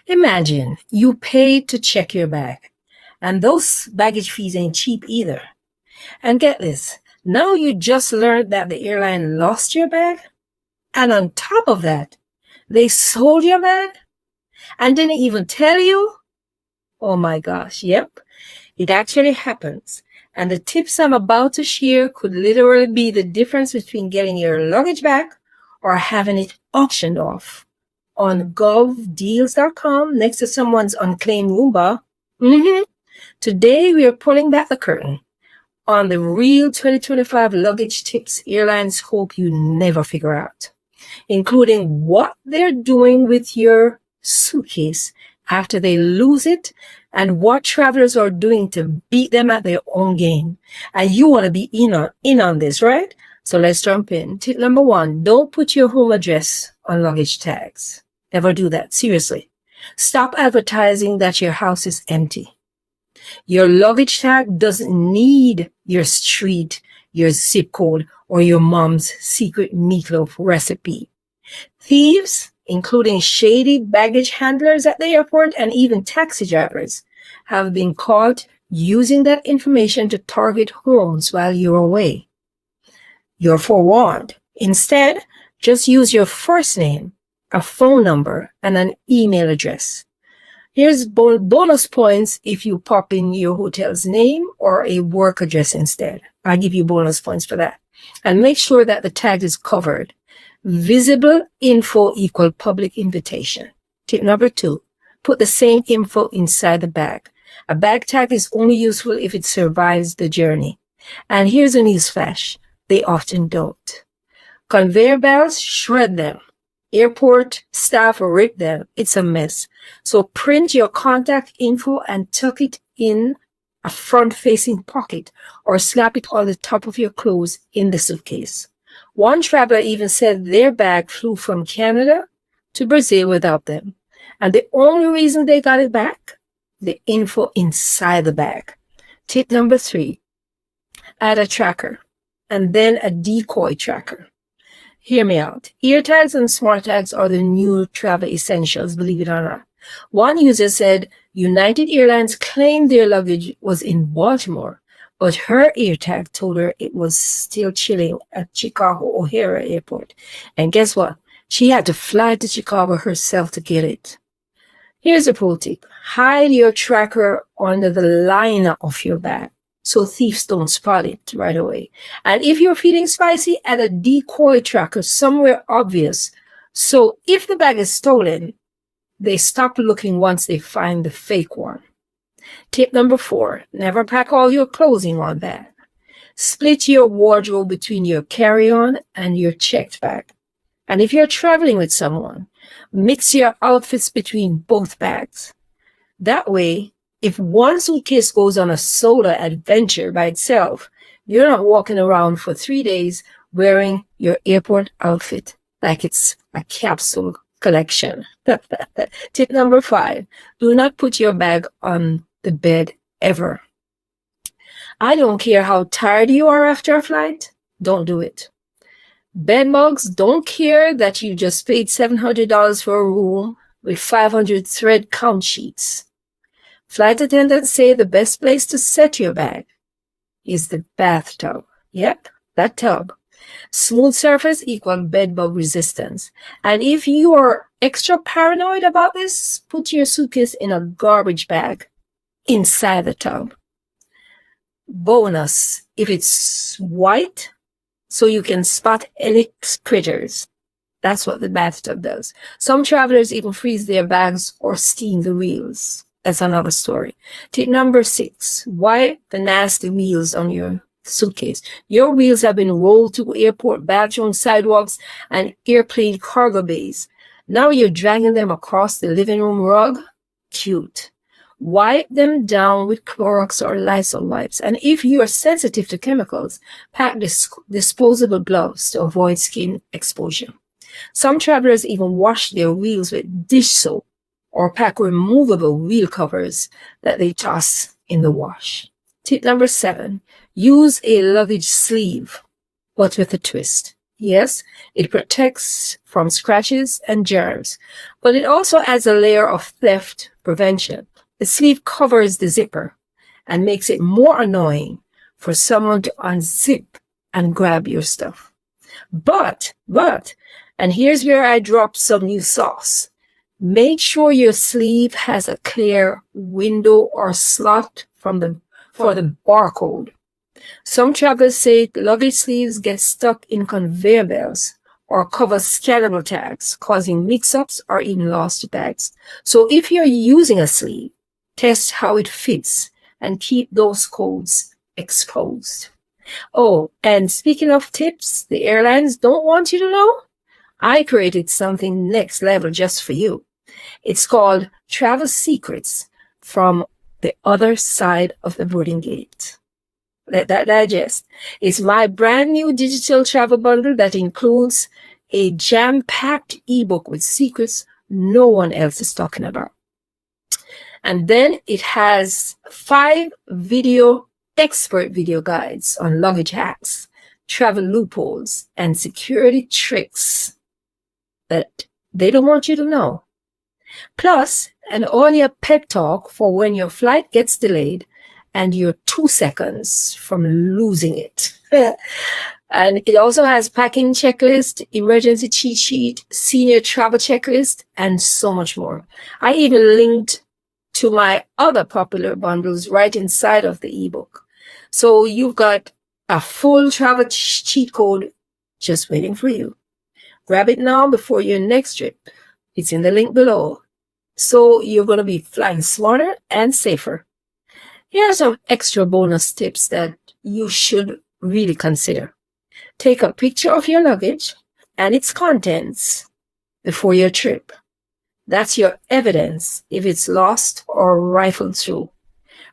Imagine you paid to check your bag, and those baggage fees ain't cheap either. And get this, now you just learned that the airline lost your bag, and on top of that, they sold your bag and didn't even tell you? Oh my gosh, yep, it actually happens. And the tips I'm about to share could literally be the difference between getting your luggage back or having it auctioned off. On govdeals.com, next to someone's unclaimed Roomba, today we are pulling back the curtain on the real 2025 luggage tips airlines hope you never figure out, including what they're doing with your suitcase after they lose it and what travelers are doing to beat them at their own game. And you want to be in on this, right? So let's jump in. Tip number 1, don't put your home address on luggage tags. Never do that. Seriously. Stop advertising that your house is empty. Your luggage tag doesn't need your street, your zip code, or your mom's secret meatloaf recipe. Thieves, including shady baggage handlers at the airport and even taxi drivers, have been caught using that information to target homes while you're away. You're forewarned. Instead, just use your first name, a phone number, and an email address. Here's bonus points if you pop in your hotel's name or a work address instead. I'll give you bonus points for that. And make sure that the tag is covered. Visible info equal public invitation. Tip number 2, put the same info inside the bag. A bag tag is only useful if it survives the journey. And here's a newsflash. They often don't. Conveyor belts, shred them. Airport staff rip them. It's a mess. So print your contact info and tuck it in a front-facing pocket or slap it on the top of your clothes in the suitcase. One traveler even said their bag flew from Canada to Brazil without them. And the only reason they got it back, the info inside the bag. Tip number 3, add a tracker and then a decoy tracker. Hear me out. Ear tags and smart tags are the new travel essentials, believe it or not. One user said United Airlines claimed their luggage was in Baltimore, but her ear tag told her it was still chilling at Chicago O'Hare Airport. And guess what? She had to fly to Chicago herself to get it. Here's a pro tip. Hide your tracker under the liner of your bag so thieves don't spot it right away. And if you're feeling spicy, add a decoy tracker somewhere obvious. So if the bag is stolen, they stop looking once they find the fake one. Tip number 4, never pack all your clothes in one bag. Split your wardrobe between your carry-on and your checked bag. And if you're traveling with someone, mix your outfits between both bags. That way, if one suitcase goes on a solo adventure by itself, you're not walking around for 3 days wearing your airport outfit like it's a capsule collection. Tip number 5, do not put your bag on the bed ever. I don't care how tired you are after a flight, don't do it. Bedbugs don't care that you just paid $700 for a room with 500 thread count sheets. Flight attendants say the best place to set your bag is the bathtub. Yep, that tub. Smooth surface equals bedbug resistance. And if you are extra paranoid about this, put your suitcase in a garbage bag inside the tub. Bonus, if it's white, so you can spot any critters. That's what the bathtub does. Some travelers even freeze their bags or steam the wheels. That's another story. Tip number 6, wipe the nasty wheels on your suitcase. Your wheels have been rolled to airport bathrooms, sidewalks, and airplane cargo bays. Now you're dragging them across the living room rug? Cute. Wipe them down with Clorox or Lysol wipes. And if you are sensitive to chemicals, pack disposable gloves to avoid skin exposure. Some travelers even wash their wheels with dish soap or pack removable wheel covers that they toss in the wash. Tip number 7, use a luggage sleeve, but with a twist. Yes, it protects from scratches and germs, but it also adds a layer of theft prevention. The sleeve covers the zipper and makes it more annoying for someone to unzip and grab your stuff. But, and here's where I drop some new sauce. Make sure your sleeve has a clear window or slot for the barcode. Some travelers say luggage sleeves get stuck in conveyor belts or cover scannable tags, causing mix-ups or even lost bags. So if you're using a sleeve, test how it fits and keep those codes exposed. Oh, and speaking of tips, the airlines don't want you to know. I created something next level just for you. It's called Travel Secrets from the Other Side of the Boarding Gate. Let that digest. It's my brand new digital travel bundle that includes a jam-packed ebook with secrets no one else is talking about. And then it has 5 expert video guides on luggage hacks, travel loopholes, and security tricks that they don't want you to know. Plus, an audio pep talk for when your flight gets delayed and you're 2 seconds from losing it. And it also has packing checklist, emergency cheat sheet, senior travel checklist, and so much more. I even linked to my other popular bundles right inside of the ebook. So you've got a full travel cheat code just waiting for you. Grab it now before your next trip. It's in the link below. So you're going to be flying smarter and safer. Here are some extra bonus tips that you should really consider. Take a picture of your luggage and its contents before your trip. That's your evidence if it's lost or rifled through.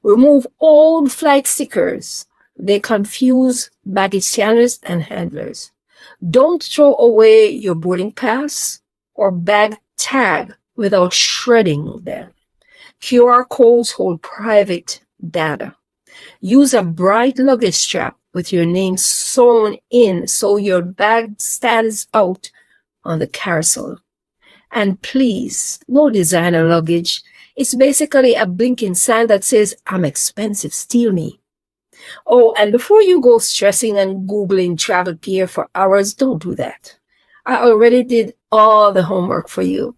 Remove old flight stickers. They confuse baggage scanners and handlers. Don't throw away your boarding pass or bag tag without shredding them. QR codes hold private data. Use a bright luggage strap with your name sewn in so your bag stands out on the carousel. And please, no designer luggage. It's basically a blinking sign that says, I'm expensive, steal me. Oh, and before you go stressing and Googling travel gear for hours, don't do that. I already did all the homework for you.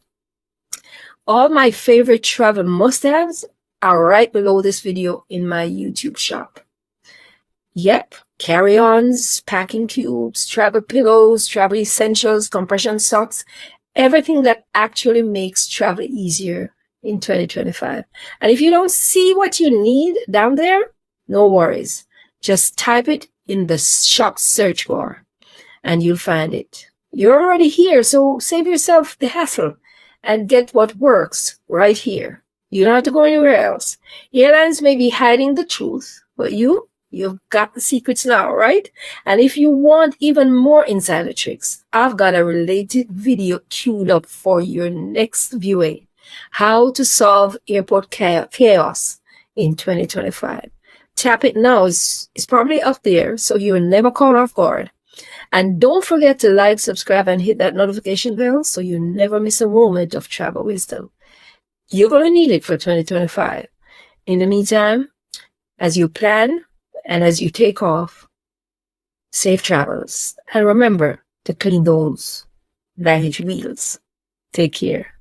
All my favorite travel must-haves are right below this video in my YouTube shop. Yep, carry-ons, packing cubes, travel pillows, travel essentials, compression socks, everything that actually makes travel easier in 2025. And if you don't see what you need down there, no worries. Just type it in the shop search bar and you'll find it. You're already here, so save yourself the hassle and get what works right here. You don't have to go anywhere else. Airlines may be hiding the truth, but you've got the secrets now, right? And if you want even more insider tricks, I've got a related video queued up for your next viewing. How to solve airport chaos in 2025. Tap it now. It's probably up there, so you're never caught off guard. And don't forget to like, subscribe, and hit that notification bell so you never miss a moment of travel wisdom. You're going to need it for 2025. In the meantime, as you plan and as you take off, safe travels. And remember to clean those baggage wheels. Take care.